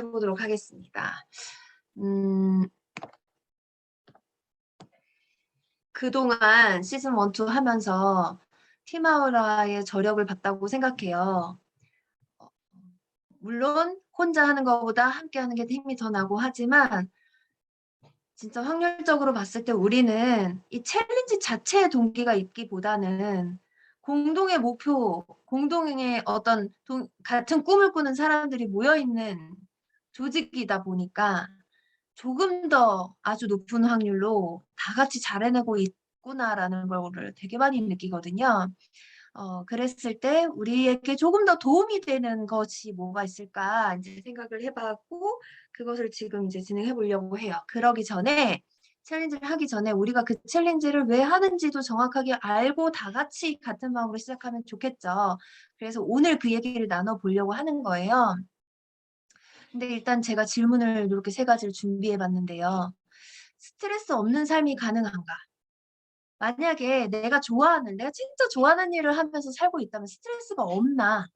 보도록 하겠습니다. 음, 그동안 시즌 1, 2 하면서 팀아우라의 저력을 봤다고 생각해요. 어, 물론 혼자 하는 것보다 함께 하는 게 힘이 더 나고 하지만 진짜 확률적으로 봤을 때 우리는 이 챌린지 자체의 동기가 있기보다는 공동의 목표, 공동의 어떤 같은 꿈을 꾸는 사람들이 모여있는 조직이다 보니까 조금 더 아주 높은 확률로 다 같이 잘 해내고 있구나라는 거를 되게 많이 느끼거든요. 그랬을 때 우리에게 조금 더 도움이 되는 것이 뭐가 있을까 이제 생각을 해봤고 그것을 지금 이제 진행해 보려고 해요. 그러기 전에 챌린지를 하기 전에 우리가 그 챌린지를 왜 하는지도 정확하게 알고 다 같이 같은 마음으로 시작하면 좋겠죠. 그래서 오늘 그 얘기를 나눠 보려고 하는 거예요. 근데 일단 제가 질문을 이렇게 3가지를 준비해 봤는데요. 스트레스 없는 삶이 가능한가? 만약에 내가 진짜 좋아하는 일을 하면서 살고 있다면 스트레스가 없나?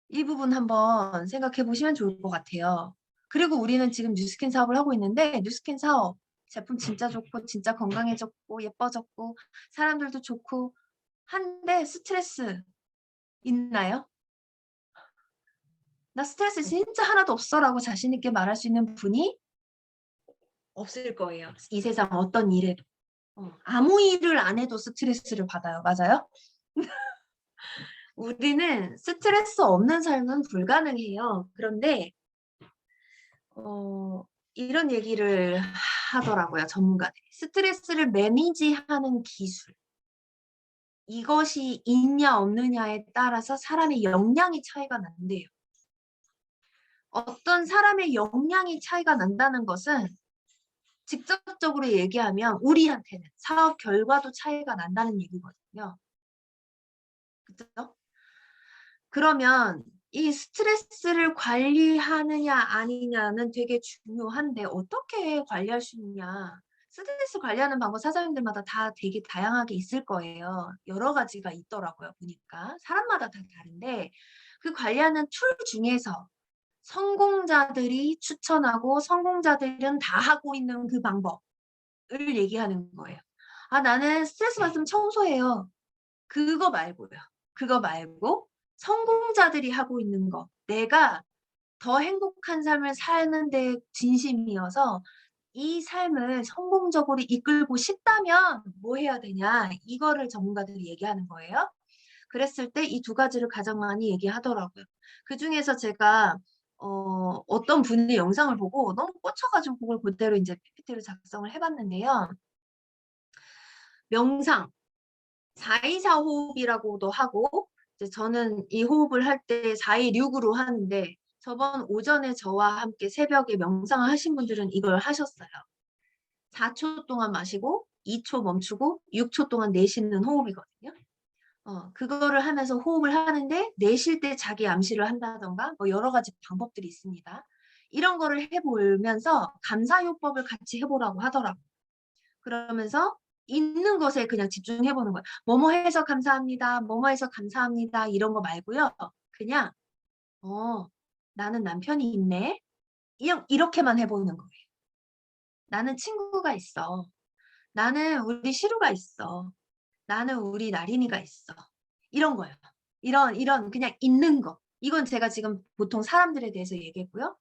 이 부분 한번 생각해 보시면 좋을 것 같아요. 그리고 우리는 지금 뉴스킨 사업을 하고 있는데 뉴스킨 사업 제품 진짜 좋고 진짜 건강해졌고 예뻐졌고 사람들도 좋고 한데 스트레스 있나요? 나 스트레스 진짜 하나도 없어라고 자신 있게 말할 수 있는 분이 없을 거예요. 이 세상 어떤 일에도. 아무 일을 안 해도 스트레스를 받아요. 맞아요? 우리는 스트레스 없는 삶은 불가능해요. 그런데 이런 얘기를 하더라고요, 전문가들이. 스트레스를 매니지하는 기술. 이것이 있냐 없느냐에 따라서 사람의 역량이 차이가 난대요. 어떤 사람의 역량이 차이가 난다는 것은 직접적으로 얘기하면 우리한테는 사업 결과도 차이가 난다는 얘기거든요. 그죠? 그러면 이 스트레스를 관리하느냐 아니냐는 되게 중요한데 어떻게 관리할 수 있냐. 스트레스 관리하는 방법 사장님들마다 다 되게 다양하게 있을 거예요. 여러 가지가 있더라고요, 보니까. 사람마다 다 다른데 그 관리하는 툴 중에서 성공자들이 추천하고 성공자들은 다 하고 있는 그 방법을 얘기하는 거예요. 아, 나는 스트레스 받으면 청소해요. 그거 말고요. 그거 말고 성공자들이 하고 있는 거. 내가 더 행복한 삶을 사는 데 진심이어서 이 삶을 성공적으로 이끌고 싶다면 뭐 해야 되냐. 이거를 전문가들이 얘기하는 거예요. 그랬을 때 이 2가지를 가장 많이 얘기하더라고요. 그중에서 제가 어떤 분의 영상을 보고 너무 꽂혀 가지고 그걸 그대로 인제 PPT를 작성을 해 봤는데요. 명상 4-2-4 호흡이라고도 하고 이제 저는 이 호흡을 할 때 4-2-6으로 하는데 저번 오전에 저와 함께 새벽에 명상을 하신 분들은 이걸 하셨어요. 4초 동안 마시고 2초 멈추고 6초 동안 내쉬는 호흡이거든요. 그거를 하면서 호흡을 하는데 내쉴 때 자기 암시를 한다든가 뭐 여러 가지 방법들이 있습니다. 이런 거를 해 보면서 감사요법을 같이 해 보라고 하더라고요. 그러면서 있는 것에 그냥 집중해 보는 거예요. "뭐뭐 해서 감사합니다. 뭐뭐 해서 감사합니다." 이런 거 말고요. 그냥 '어 나는 남편이 있네.' 이렇게만 해 보는 거예요. '나는 친구가 있어. 나는 우리 시루가 있어. 나는 우리 나린이가 있어.' 이런 거요. 이런 그냥 있는 거. 이건 제가 지금 보통 사람들에 대해서 얘기했고요.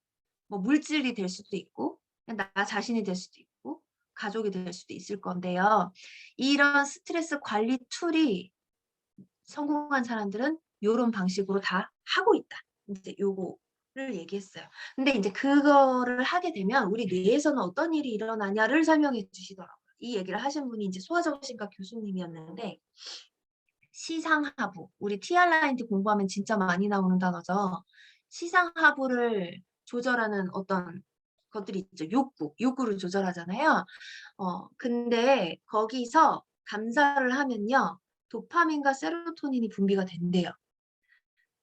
뭐 물질이 될 수도 있고 그냥 나 자신이 될 수도 있고 가족이 될 수도 있을 건데요. 이런 스트레스 관리 툴이 성공한 사람들은 요런 방식으로 다 하고 있다. 인제 요거를 얘기했어요. 근데 인제 그거를 하게 되면 우리 뇌에서는 어떤 일이 일어나냐를 설명해 주시더라고요. 이 얘기를 하신 분이 인제 소아정신과 교수님이었는데 시상하부, 우리 TRINT 공부하면 진짜 많이 나오는 단어죠. 시상하부를 조절하는 어떤 것들이 있죠. 욕구를 조절하잖아요. 근데 거기서 감사를 하면요. 도파민과 세로토닌이 분비가 된대요.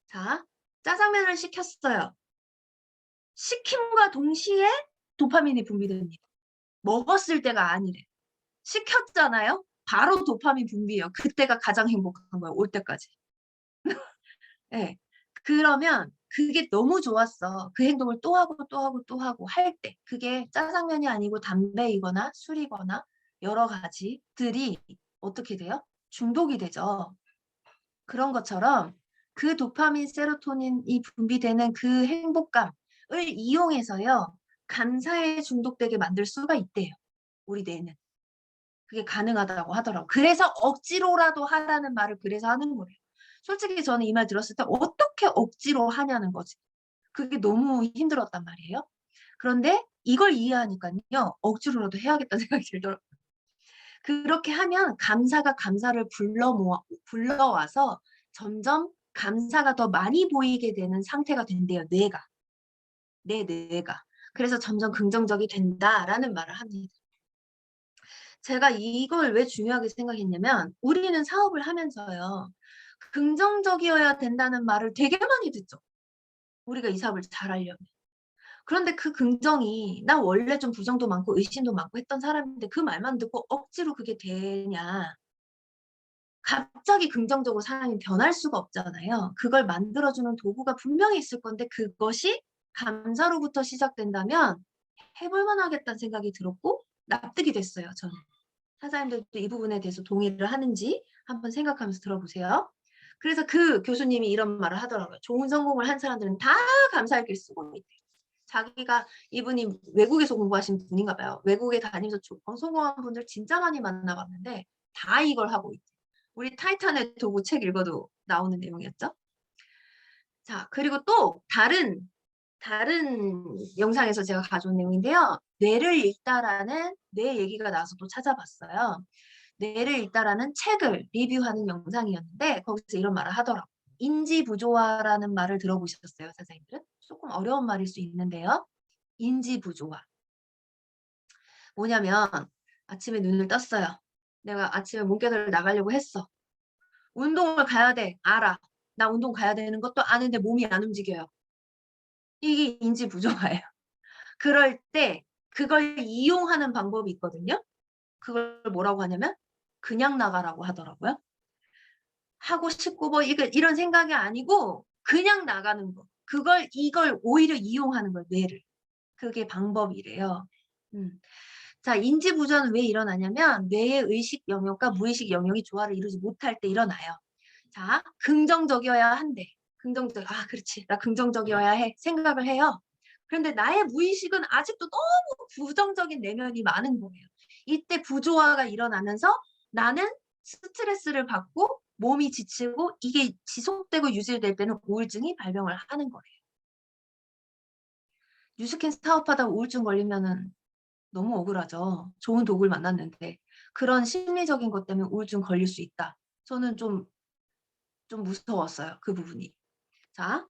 자, 짜장면을 시켰어요. 시킴과 동시에 도파민이 분비됩니다. 먹었을 때가 아니래. 시켰잖아요. 바로 도파민 분비예요. 그때가 가장 행복한 거예요, 올 때까지. 예. 그러면 그게 너무 좋았어. 그 행동을 또 하고 또 하고 또 하고 할 때 그게 짜장면이 아니고 담배이거나 술이거나 여러 가지들이 어떻게 돼요? 중독이 되죠. 그런 것처럼 그 도파민, 세로토닌이 분비되는 그 행복감을 이용해서요. 감사에 중독되게 만들 수가 있대요. 우리 뇌는. 그게 가능하다고 하더라고요. 그래서 억지로라도 하라는 말을 그래서 하는 거예요. 솔직히 저는 이 말 들었을 때 어떻게 억지로 하냐는 거지. 그게 너무 힘들었단 말이에요. 그런데 이걸 이해하니까요. 억지로라도 해야겠다는 생각이 들더라고요. 그렇게 하면 감사가 감사를 불러와서 점점 감사가 더 많이 보이게 되는 상태가 된대요. 뇌가. 내 뇌가. 그래서 점점 긍정적이 된다라는 말을 합니다. 제가 이걸 왜 중요하게 생각했냐면 우리는 사업을 하면서요. 긍정적이어야 된다는 말을 되게 많이 듣죠. 우리가 이 사업을 잘하려면. 그런데 그 긍정이 나 원래 좀 부정도 많고 의심도 많고 했던 사람인데 그 말만 듣고 억지로 그게 되냐. 갑자기 긍정적으로 사람이 변할 수가 없잖아요. 그걸 만들어주는 도구가 분명히 있을 건데 그것이 감사로부터 시작된다면 해볼만 하겠다는 생각이 들었고 납득이 됐어요. 저는. 사장님들도 이 부분에 대해서 동의를 하는지 한번 생각하면서 들어보세요. 그래서 그 교수님이 이런 말을 하더라고요. 좋은 성공을 한 사람들은 다 감사의 글 쓰고 있대요. 자기가 이분이 외국에서 공부하신 분인가 봐요. 외국에 다니면서 성공한 분들 진짜 많이 만나봤는데 다 이걸 하고 있대요. 우리 타이탄의 도구 책 읽어도 나오는 내용이었죠. 자, 그리고 또 다른 영상에서 제가 가져온 내용인데요. 뇌를 읽다라는 뇌 얘기가 나와서 또 찾아봤어요. 뇌를 읽다라는 책을 리뷰하는 영상이었는데 거기서 이런 말을 하더라고요. 인지 부조화라는 말을 들어보셨어요, 선생님들은? 조금 어려운 말일 수 있는데요. 인지 부조화. 뭐냐면 아침에 눈을 떴어요. 내가 아침에 몸개를 나가려고 했어. 운동을 가야 돼. 알아. 나 운동 가야 되는 것도 아는데 몸이 안 움직여요. 이게 인지 부조화예요. 그럴 때 그걸 이용하는 방법이 있거든요. 그걸 뭐라고 하냐면 그냥 나가라고 하더라고요. 하고 싶고 뭐 이런 생각이 아니고 그냥 나가는 거. 이걸 오히려 이용하는 거예요. 뇌를. 그게 방법이래요. 자, 인지 부조화는 왜 일어나냐면 뇌의 의식 영역과 무의식 영역이 조화를 이루지 못할 때 일어나요. 자, 긍정적이어야 한대. 그렇지. 나 긍정적이어야 해. 생각을 해요. 그런데 나의 무의식은 아직도 너무 부정적인 내면이 많은 거예요. 이때 부조화가 일어나면서 나는 스트레스를 받고 몸이 지치고 이게 지속되고 유지될 때는 우울증이 발병을 하는 거예요. 뉴스캔 사업하다가 우울증 걸리면은 너무 억울하죠. 좋은 도구를 만났는데. 그런 심리적인 것 때문에 우울증 걸릴 수 있다. 저는 좀 무서웠어요. 그 부분이. 자,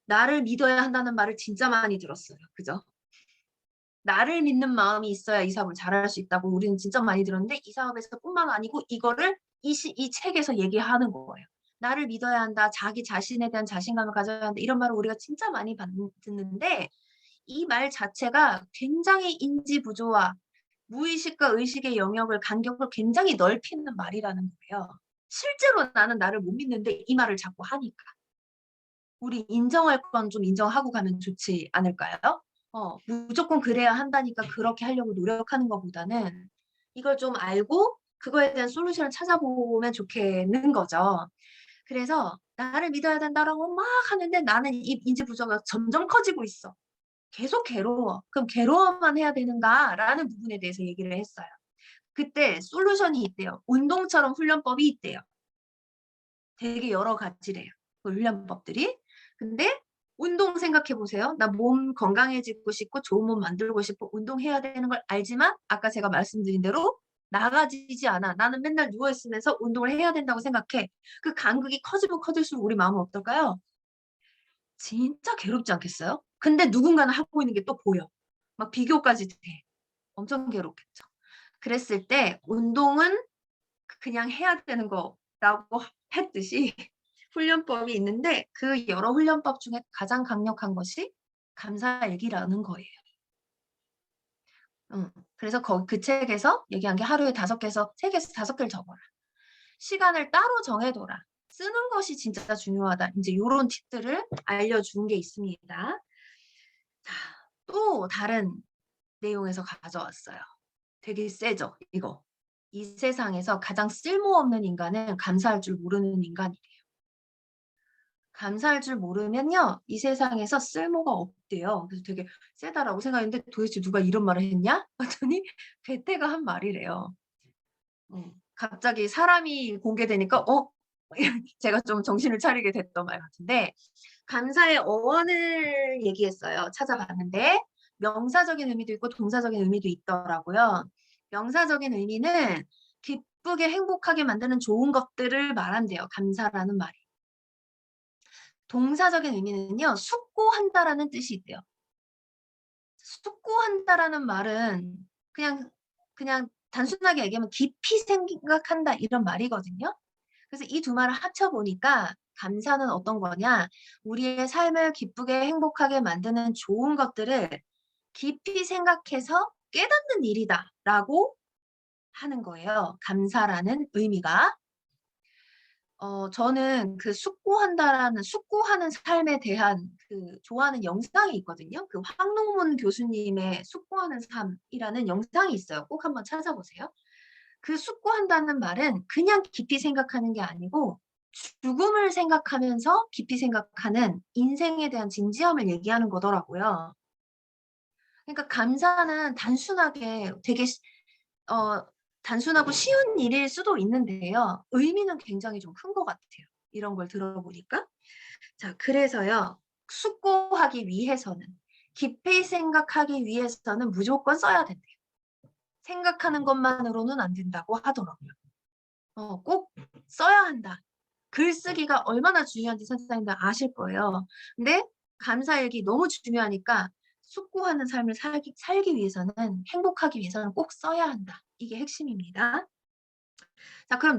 나를 믿어야 한다는 말을 진짜 많이 들었어요. 그죠? 나를 믿는 마음이 있어야 이 사업을 잘할 수 있다고 우리는 진짜 많이 들었는데 이 사업에서뿐만 아니고 이거를 이 책에서 얘기하는 거예요. 나를 믿어야 한다. 자기 자신에 대한 자신감을 가져야 한다. 이런 말을 우리가 진짜 많이 듣는데 이 말 자체가 굉장히 인지 부조화, 무의식과 의식의 영역을 간격을 굉장히 넓히는 말이라는 거예요. 실제로 나는 나를 못 믿는데 이 말을 자꾸 하니까. 우리 인정할 건 좀 인정하고 가면 좋지 않을까요? 무조건 그래야 한다니까 그렇게 하려고 노력하는 것보다는 이걸 좀 알고 그거에 대한 솔루션을 찾아보면 좋겠는 거죠. 그래서 나를 믿어야 된다라고 막 하는데 나는 이 인지 부조가 점점 커지고 있어. 계속 괴로워. 그럼 괴로워만 해야 되는가라는 부분에 대해서 얘기를 했어요. 그때 솔루션이 있대요. 운동처럼 훈련법이 있대요. 되게 여러 가지래요. 그 훈련법들이. 근데 운동 생각해 보세요. 나 몸 건강해지고 싶고 좋은 몸 만들고 싶고 운동해야 되는 걸 알지만 아까 제가 말씀드린 대로 나가지지 않아. 나는 맨날 누워 있으면서 운동을 해야 된다고 생각해. 그 간극이 커지면 커질수록 우리 마음은 어떨까요? 진짜 괴롭지 않겠어요? 근데 누군가는 하고 있는 게 또 보여. 막 비교까지 돼. 엄청 괴롭겠죠. 그랬을 때 운동은 그냥 해야 되는 거라고 했듯이 훈련법이 있는데 그 여러 훈련법 중에 가장 강력한 것이 감사일기라는 거예요. 그래서 그 책에서 얘기한 게 하루에 5개에서 3개에서 5개를 적어라. 시간을 따로 정해둬라. 쓰는 것이 진짜 중요하다. 이제 요런 팁들을 알려준 게 있습니다. 자, 또 다른 내용에서 가져왔어요. 되게 세죠, 이거. 이 세상에서 가장 쓸모없는 인간은 감사할 줄 모르는 인간이래요. 감사할 줄 모르면요, 이 세상에서 쓸모가 없대요. 그래서 되게 세다라고 생각했는데 도대체 누가 이런 말을 했냐? 봤더니 괴테가 한 말이래요. 갑자기 사람이 공개되니까 제가 좀 정신을 차리게 됐던 말 같은데 감사의 어원을 얘기했어요. 찾아봤는데 명사적인 의미도 있고 동사적인 의미도 있더라고요. 명사적인 의미는 기쁘게 행복하게 만드는 좋은 것들을 말한대요. 감사라는 말이. 동사적인 의미는요. 숙고한다라는 뜻이 있대요. 숙고한다라는 말은 그냥 단순하게 얘기하면 깊이 생각한다 이런 말이거든요. 그래서 이 두 말을 합쳐 보니까 감사는 어떤 거냐? 우리의 삶을 기쁘게 행복하게 만드는 좋은 것들을 깊이 생각해서 깨닫는 일이다라고 하는 거예요. 감사라는 의미가. 저는 그 숙고하는 삶에 대한 그 좋아하는 영상이 있거든요. 그 황농문 교수님의 숙고하는 삶이라는 영상이 있어요. 꼭 한번 찾아보세요. 그 숙고한다는 말은 그냥 깊이 생각하는 게 아니고 죽음을 생각하면서 깊이 생각하는 인생에 대한 진지함을 얘기하는 거더라고요. 그러니까 감사는 단순하게 되게 단순하고 쉬운 일일 수도 있는데요. 의미는 굉장히 좀 큰 것 같아요. 이런 걸 들어보니까. 자, 그래서요. 숙고하기 위해서는 깊이 생각하기 위해서는 무조건 써야 된대요. 생각하는 것만으로는 안 된다고 하더라고요. 꼭 써야 한다. 글쓰기가 얼마나 중요한지 선생님들 아실 거예요. 근데 감사일기 너무 중요하니까 숙고하는 삶을 살기 위해서는 행복하기 위해서는 꼭 써야 한다. 이게 핵심입니다. 자, 그럼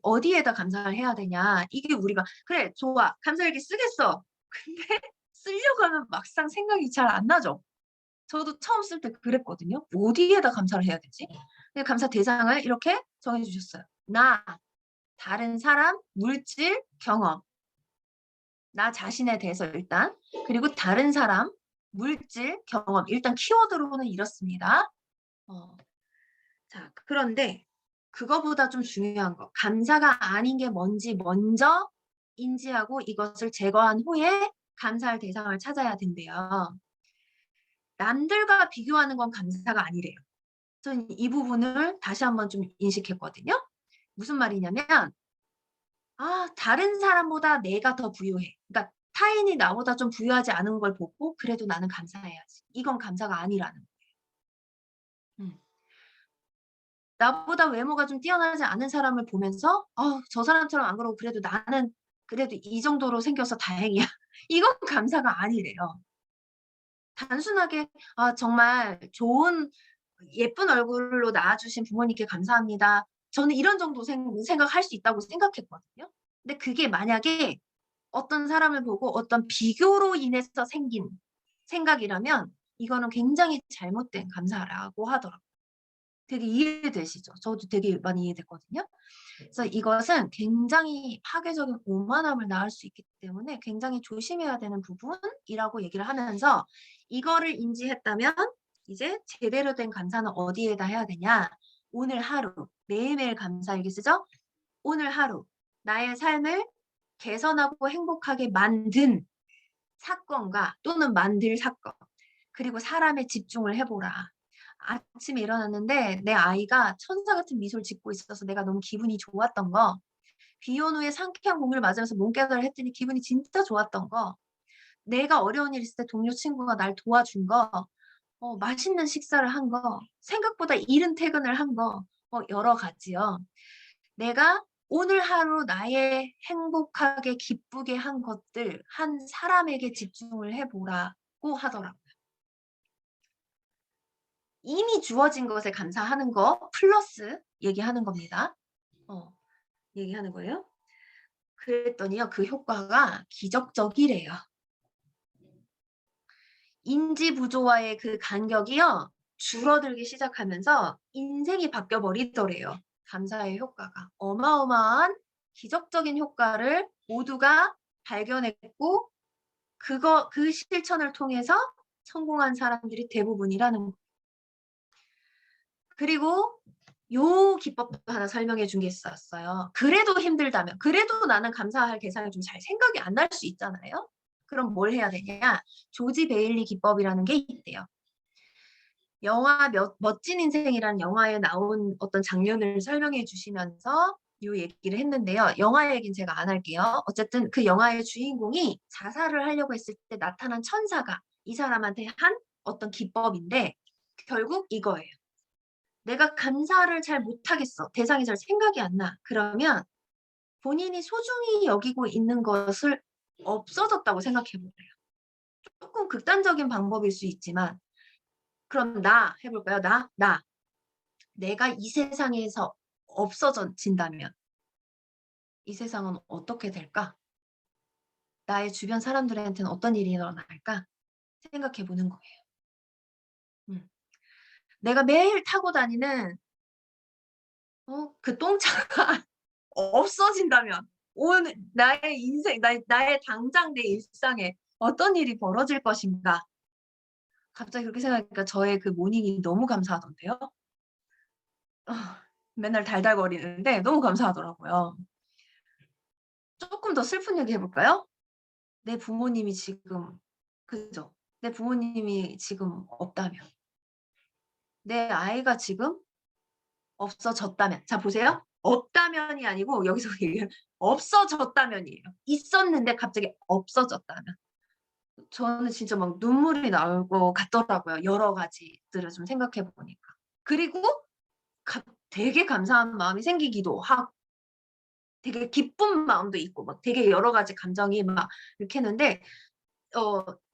어디에다 감사를 해야 되냐? 이게 우리가 그래, 좋아. 감사일기 쓰겠어. 근데 쓰려고 하면 막상 생각이 잘 안 나죠. 저도 처음 쓸 때 그랬거든요. 어디에다 감사를 해야 되지? 근데 감사 대상을 이렇게 정해 주셨어요. 나, 다른 사람, 물질, 경험. 나 자신에 대해서 일단, 그리고 다른 사람, 물질, 경험. 일단 키워드로는 이렇습니다. 자, 그런데 그거보다 좀 중요한 거. 감사가 아닌 게 뭔지 먼저 인지하고 이것을 제거한 후에 감사할 대상을 찾아야 된대요. 남들과 비교하는 건 감사가 아니래요. 저는 이 부분을 다시 한번 좀 인식했거든요. 무슨 말이냐면 다른 사람보다 내가 더 부유해. 그러니까 타인이 나보다 좀 부유하지 않은 걸 보고 그래도 나는 감사해야지. 이건 감사가 아니라는 거예요. 나보다 외모가 좀 뛰어나지 않은 사람을 보면서 저 사람처럼 안 그러고 그래도 나는 그래도 이 정도로 생겨서 다행이야. 이건 감사가 아니래요. 단순하게 정말 좋은 예쁜 얼굴로 낳아주신 부모님께 감사합니다. 저는 이런 정도 생각할 수 있다고 생각했거든요. 근데 그게 만약에 어떤 사람을 보고 어떤 비교로 인해서 생긴 생각이라면 이거는 굉장히 잘못된 감사라고 하더라고요. 되게 이해되시죠? 저도 되게 많이 이해됐거든요. 그래서 이것은 굉장히 파괴적인 오만함을 낳을 수 있기 때문에 굉장히 조심해야 되는 부분이라고 얘기를 하면서 이거를 인지했다면 이제 제대로 된 감사는 어디에다 해야 되냐? 오늘 하루, 매일매일 감사일기 쓰죠? 오늘 하루, 나의 삶을 개선하고 행복하게 만든 사건과 또는 만들 사건, 그리고 사람에 집중을 해보라. 아침에 일어났는데 내 아이가 천사 같은 미소를 짓고 있어서 내가 너무 기분이 좋았던 거, 비 온 후에 상쾌한 공기를 맞으면서 몸깨달을 했더니 기분이 진짜 좋았던 거, 내가 어려운 일 있을 때 동료 친구가 날 도와준 거, 맛있는 식사를 한 거, 생각보다 이른 퇴근을 한 거, 여러 가지요. 내가 오늘 하루 나의 행복하게 기쁘게 한 것들, 한 사람에게 집중을 해보라고 하더라고요. 이미 주어진 것에 감사하는 거 플러스 얘기하는 겁니다. 얘기하는 거예요. 그랬더니요, 그 효과가 기적적이래요. 인지 부조와의 그 간격이요, 줄어들기 시작하면서 인생이 바뀌어 버리더래요. 감사의 효과가 어마어마한 기적적인 효과를 모두가 발견했고 그 실천을 통해서 성공한 사람들이 대부분이라는 거. 그리고 요 기법도 하나 설명해 준 게 있었어요. 그래도 힘들다면, 그래도 나는 감사할 대상이 좀 잘 생각이 안 날 수 있잖아요. 그럼 뭘 해야 되냐? 조지 베일리 기법이라는 게 있대요. 영화 멋진 인생이라는 영화에 나온 어떤 장면을 설명해 주시면서 요 얘기를 했는데요. 영화 얘기는 제가 안 할게요. 어쨌든 그 영화의 주인공이 자살을 하려고 했을 때 나타난 천사가 이 사람한테 한 어떤 기법인데 결국 이거예요. 내가 감사를 잘 못하겠어. 대상이 잘 생각이 안 나. 그러면 본인이 소중히 여기고 있는 것을 없어졌다고 생각해 보래요. 조금 극단적인 방법일 수 있지만 그럼 나 해볼까요? 나. 내가 이 세상에서 없어진다면 이 세상은 어떻게 될까? 나의 주변 사람들한테는 어떤 일이 일어날까? 생각해 보는 거예요. 내가 매일 타고 다니는 그 똥차가 없어진다면 오늘 나의 인생, 나의 당장 내 일상에 어떤 일이 벌어질 것인가? 갑자기 그렇게 생각하니까 저의 그 모닝이 너무 감사하던데요. 맨날 달달거리는데 너무 감사하더라고요. 조금 더 슬픈 얘기 해볼까요? 내 부모님이 지금, 그죠? 내 부모님이 지금 없다면, 내 아이가 지금 없어졌다면. 자, 보세요. 없다면이 아니고 여기서 얘기는 없어졌다면이에요. 있었는데 갑자기 없어졌다면. 저는 진짜 막 눈물이 나올 것 같더라고요. 여러 가지들을 좀 생각해 보니까. 그리고 되게 감사한 마음이 생기기도 하고, 되게 기쁜 마음도 있고, 막 되게 여러 가지 감정이 막 이렇게 했는데,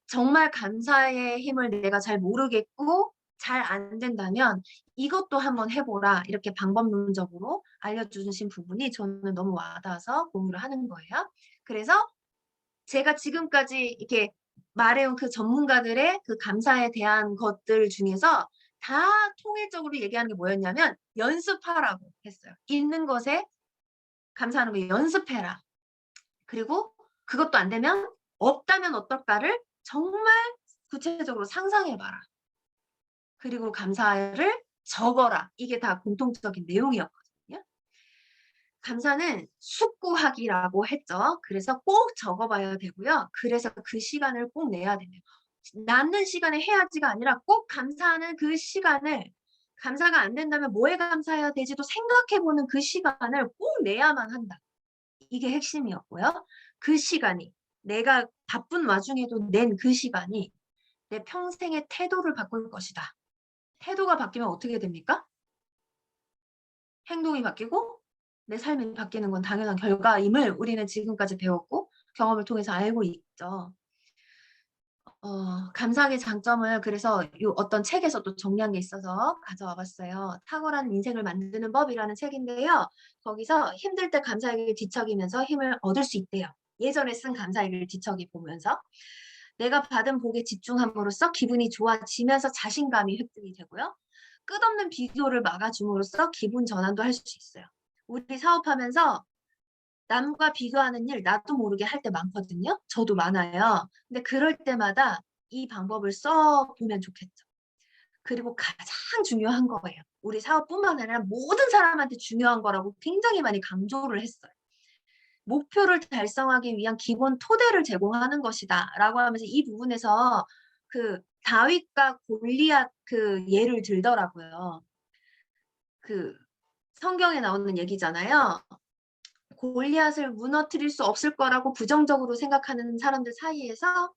정말 감사의 힘을 내가 잘 모르겠고 잘 안 된다면 이것도 한번 해보라. 이렇게 방법론적으로 알려주신 부분이 저는 너무 와닿아서 공유를 하는 거예요. 그래서 제가 지금까지 이렇게 말해온 그 전문가들의 그 감사에 대한 것들 중에서 다 통일적으로 얘기하는 게 뭐였냐면 연습하라고 했어요. 있는 것에 감사하는 거 연습해라. 그리고 그것도 안 되면 없다면 어떨까를 정말 구체적으로 상상해봐라. 그리고 감사를 적어라. 이게 다 공통적인 내용이었거든요. 감사는 숙고하기라고 했죠. 그래서 꼭 적어봐야 되고요. 그래서 그 시간을 꼭 내야 됩니다. 남는 시간에 해야지가 아니라 꼭 감사하는 그 시간을 감사가 안 된다면 뭐에 감사해야 되지도 생각해보는 그 시간을 꼭 내야만 한다. 이게 핵심이었고요. 그 시간이 내가 바쁜 와중에도 낸 그 시간이 내 평생의 태도를 바꿀 것이다. 태도가 바뀌면 어떻게 됩니까? 행동이 바뀌고 내 삶이 바뀌는 건 당연한 결과임을 우리는 지금까지 배웠고 경험을 통해서 알고 있죠. 감사의 장점을 그래서 요 어떤 책에서도 정리한 게 있어서 가져와 봤어요. 탁월한 인생을 만드는 법이라는 책인데요. 거기서 힘들 때 감사에게 뒤척이면서 힘을 얻을 수 있대요. 예전에 쓴 감사일기를 뒤척이 보면서 내가 받은 복에 집중함으로써 기분이 좋아지면서 자신감이 획득이 되고요. 끝없는 비교를 막아줌으로써 기분 전환도 할 수 있어요. 우리 사업하면서 남과 비교하는 일 나도 모르게 할 때 많거든요. 저도 많아요. 근데 그럴 때마다 이 방법을 써보면 좋겠죠. 그리고 가장 중요한 거예요. 우리 사업뿐만 아니라 모든 사람한테 중요한 거라고 굉장히 많이 강조를 했어요. 목표를 달성하기 위한 기본 토대를 제공하는 것이다 라고 하면서 이 부분에서 그 다윗과 골리앗 그 예를 들더라고요. 그 성경에 나오는 얘기잖아요. 골리앗을 무너뜨릴 수 없을 거라고 부정적으로 생각하는 사람들 사이에서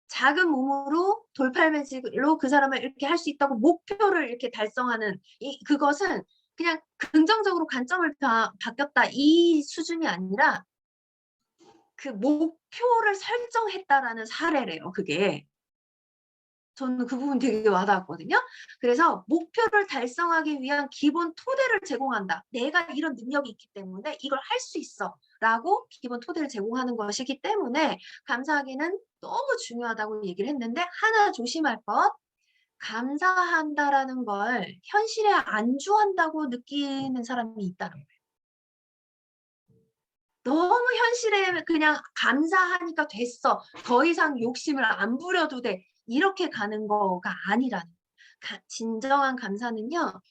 작은 몸으로 돌팔매질로 그 사람을 이렇게 할 수 있다고 목표를 이렇게 달성하는 그것은 그냥 긍정적으로 관점을 바뀌었다 이 수준이 아니라 그 목표를 설정했다라는 사례래요. 그게. 저는 그 부분 되게 와닿았거든요. 그래서 목표를 달성하기 위한 기본 토대를 제공한다. 내가 이런 능력이 있기 때문에 이걸 할 수 있어. 라고 기본 토대를 제공하는 것이기 때문에 감사하기는 너무 중요하다고 얘기를 했는데 하나 조심할 것. 감사한다라는 걸 현실에 안주한다고 느끼는 사람이 있다는 거예요. 너무 현실에 그냥 감사하니까 됐어. 더 이상 욕심을 안 부려도 돼. 이렇게 가는 거가 아니라는. 진정한 감사는요.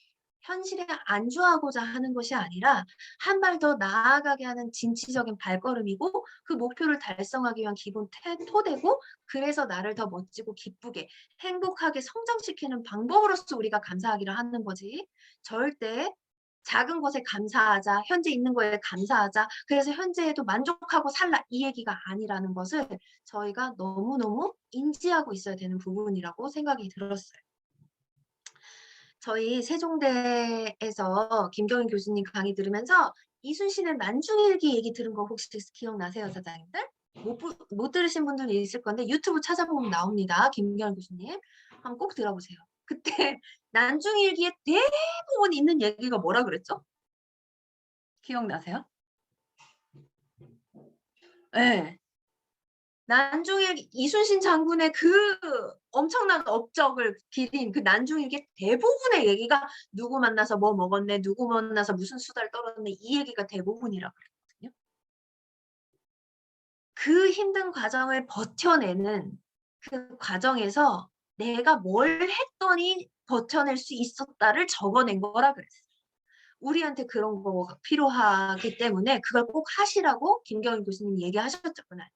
현실에 안주하고자 하는 것이 아니라 한 발 더 나아가게 하는 진취적인 발걸음이고 그 목표를 달성하기 위한 기본 토대고 그래서 나를 더 멋지고 기쁘게 행복하게 성장시키는 방법으로서 우리가 감사하기를 하는 거지. 절대 작은 것에 감사하자, 현재 있는 거에 감사하자, 그래서 현재에도 만족하고 살라 이 얘기가 아니라는 것을 저희가 너무너무 인지하고 있어야 되는 부분이라고 생각이 들었어요. 저희 세종대에서 김경인 교수님 강의 들으면서 이순신의 난중일기 얘기 들은 거 혹시 기억나세요, 사장님들? 못 들으신 분들이 있을 건데 유튜브 찾아보면 나옵니다. 김경인 교수님. 한번 꼭 들어보세요. 그때 난중일기에 대부분 있는 얘기가 뭐라 그랬죠? 기억나세요? 네. 난중일 이순신 장군의 그 엄청난 업적을 기린 그 난중일기 대부분의 얘기가 누구 만나서 뭐 먹었네, 누구 만나서 무슨 수다를 떨었네 이 얘기가 대부분이라고 그랬거든요. 그 힘든 과정을 버텨내는 그 과정에서 내가 뭘 했더니 버텨낼 수 있었다를 적어낸 거라 그랬어요. 우리한테 그런 거가 필요하기 때문에 그걸 꼭 하시라고 김경인 교수님이 얘기하셨죠, 그날.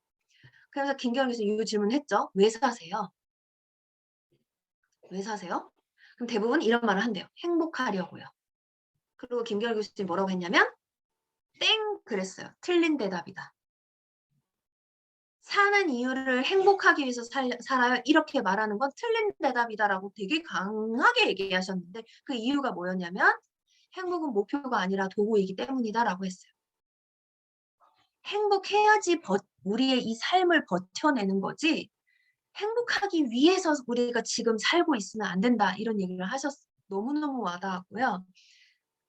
그래서 김경인 교수님 이 질문했죠. 왜 사세요? 왜 사세요? 그럼 대부분 이런 말을 한대요. 행복하려고요. 그리고 김경일 교수님 뭐라고 했냐면 땡 그랬어요. 틀린 대답이다. 사는 이유를 행복하기 위해서 살아요. 이렇게 말하는 건 틀린 대답이다라고 되게 강하게 얘기하셨는데 그 이유가 뭐였냐면 행복은 목표가 아니라 도구이기 때문이다라고 했어요. 행복해야지 우리의 이 삶을 버텨내는 거지 행복하기 위해서 우리가 지금 살고 있으면 안 된다 이런 얘기를 하셨어요. 너무너무 와닿았고요.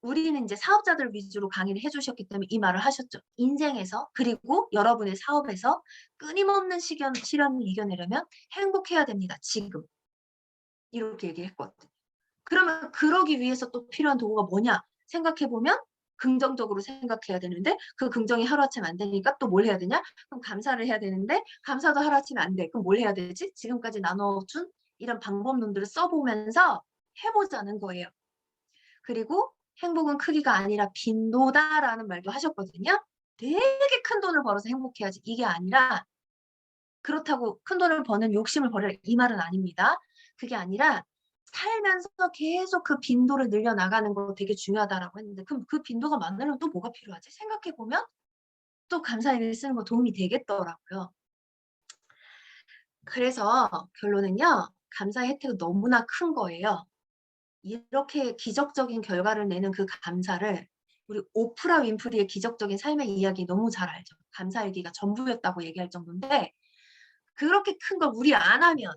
우리는 이제 사업자들 위주로 강의를 해주셨기 때문에 이 말을 하셨죠. 인생에서 그리고 여러분의 사업에서 끊임없는 실현을 이겨내려면 행복해야 됩니다. 지금. 이렇게 얘기했거든요. 그러면 그러기 위해서 또 필요한 도구가 뭐냐 생각해보면 긍정적으로 생각해야 되는데 그 긍정이 하루아침에 안 되니까 또 뭘 해야 되냐? 그럼 감사를 해야 되는데 감사도 하루아침에 안 돼. 그럼 뭘 해야 되지? 지금까지 나눠준 이런 방법론들을 써보면서 해보자는 거예요. 그리고 행복은 크기가 아니라 빈도다라는 말도 하셨거든요. 되게 큰 돈을 벌어서 행복해야지 이게 아니라 그렇다고 큰 돈을 버는 욕심을 버릴 이 말은 아닙니다. 그게 아니라 살면서 계속 그 빈도를 늘려나가는 거 되게 중요하다라고 했는데 그럼 그 빈도가 많으려면 또 뭐가 필요하지? 생각해보면 또 감사일기를 쓰는 거 도움이 되겠더라고요. 그래서 결론은요. 감사의 혜택은 너무나 큰 거예요. 이렇게 기적적인 결과를 내는 그 감사를 우리 오프라 윈프리의 기적적인 삶의 이야기 너무 잘 알죠. 감사일기가 전부였다고 얘기할 정도인데 그렇게 큰 걸 우리 안 하면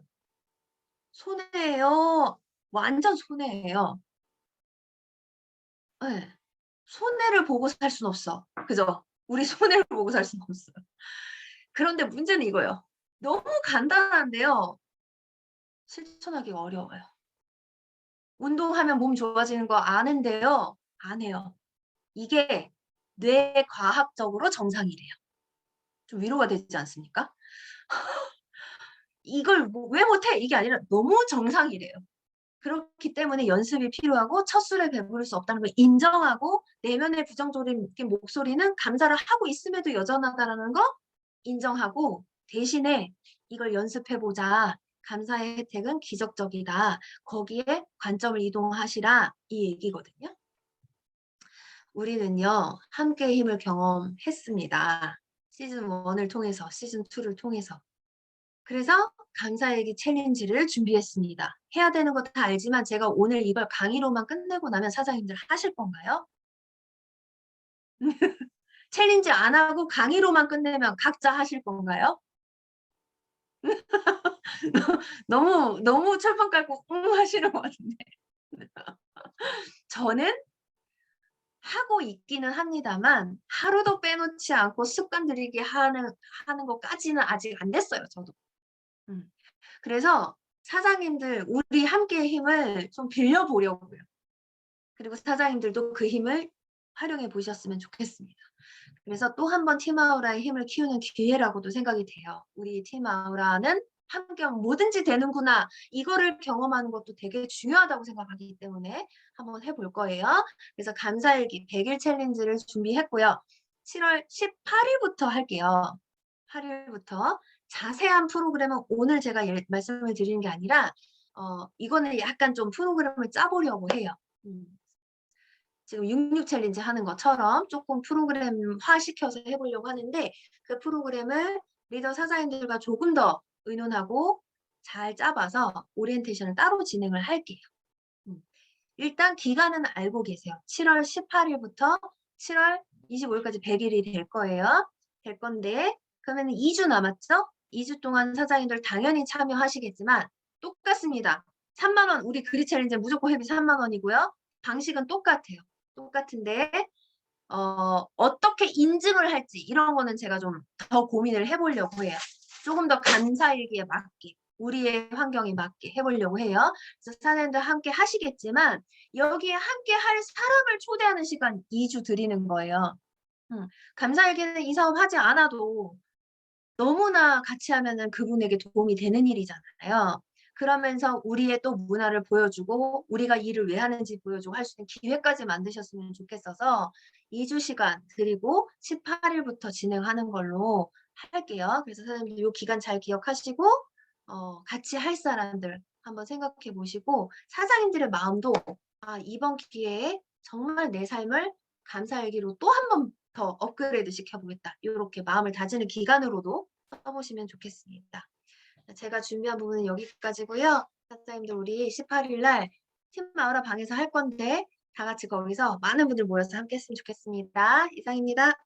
손해예요. 완전 손해예요. 네. 손해를 보고 살 수는 없어. 그죠? 우리 손해를 보고 살 수는 없어요. 그런데 문제는 이거예요. 너무 간단한데요. 실천하기가 어려워요. 운동하면 몸 좋아지는 거 아는데요. 안 해요. 이게 뇌과학적으로 정상이래요. 좀 위로가 되지 않습니까? 이걸 왜 못해? 이게 아니라 너무 정상이래요. 그렇기 때문에 연습이 필요하고 첫 술에 배부를 수 없다는 걸 인정하고 내면의 부정적인 목소리는 감사를 하고 있음에도 여전하다는 거 인정하고 대신에 이걸 연습해보자. 감사의 혜택은 기적적이다. 거기에 관점을 이동하시라 이 얘기거든요. 우리는요. 함께 힘을 경험했습니다. 시즌 1을 통해서 시즌 2를 통해서 그래서 감사일기 챌린지를 준비했습니다. 해야 되는 거 다 알지만 제가 오늘 이걸 강의로만 끝내고 나면 사장님들 하실 건가요? 챌린지 안 하고 강의로만 끝내면 각자 하실 건가요? 너무 철판 깔고 하시는 것 같은데. 저는 하고 있기는 합니다만 하루도 빼놓지 않고 습관 들이게 하는 것까지는 아직 안 됐어요. 저도. 그래서 사장님들 우리 함께의 힘을 좀 빌려보려고요. 그리고 사장님들도 그 힘을 활용해 보셨으면 좋겠습니다. 그래서 또 한 번 팀아우라의 힘을 키우는 기회라고도 생각이 돼요. 우리 팀아우라는 함께하면 뭐든지 되는구나. 이거를 경험하는 것도 되게 중요하다고 생각하기 때문에 한번 해볼 거예요. 그래서 감사일기 100일 챌린지를 준비했고요. 7월 18일부터 할게요. 8일부터 자세한 프로그램은 오늘 제가 말씀을 드리는 게 아니라 이거는 약간 좀 프로그램을 짜 보려고 해요. 음. 지금 66 챌린지 하는 것처럼 쪼끔 프로그램화시켜서 해 보려고 하는데 그 프로그램을 리더 사장님들과 조금 더 의논하고 잘 짜 봐서 오리엔테이션을 따로 진행을 할게요. 음. 일단 기간은 알고 계세요. 7월 18일부터 7월 25일까지 100일이 될 거예요. 될 건데 그러면은 2주 남았죠? 2주 동안 사장님들 당연히 참여하시겠지만 똑같습니다. 3만 원 우리 그리 챌린지는 무조건 회비 3만 원이고요. 방식은 똑같아요. 똑같은데 어떻게 인증을 할지 이런 거는 제가 좀 더 고민을 해 보려고 해요. 쪼금 더 감사일기에 맞게 우리의 환경에 맞게 해 보려고 해요. 그래서 사장님들 함께 하시겠지만 여기에 함께 할 사람을 초대하는 시간 2주 드리는 거예요. 감사일기는 이 사업 하지 않아도 너무나 같이 하면은 그분에게 도움이 되는 일이잖아요. 그러면서 우리의 또 문화를 보여주고 우리가 일을 왜 하는지 보여주고 할 수 있는 기회까지 만드셨으면 좋겠어서 2주 시간 드리고 18일부터 진행하는 걸로 할게요. 그래서 선생님들 요 기간 잘 기억하시고 같이 할 사람들 한번 생각해 보시고 사장님들의 마음도 '아 이번 기회에 정말 내 삶을 감사일기로 또 한 번 더 업그레이드 시켜 보겠다.' 요렇게 마음을 다지는 기간으로도 써 보시면 좋겠습니다. 제가 준비한 부분은 여기까지고요. 사장님들 우리 18일 날 팀 마우라 방에서 할 건데 다 같이 거기서 많은 분들 모여서 함께 했으면 좋겠습니다. 이상입니다.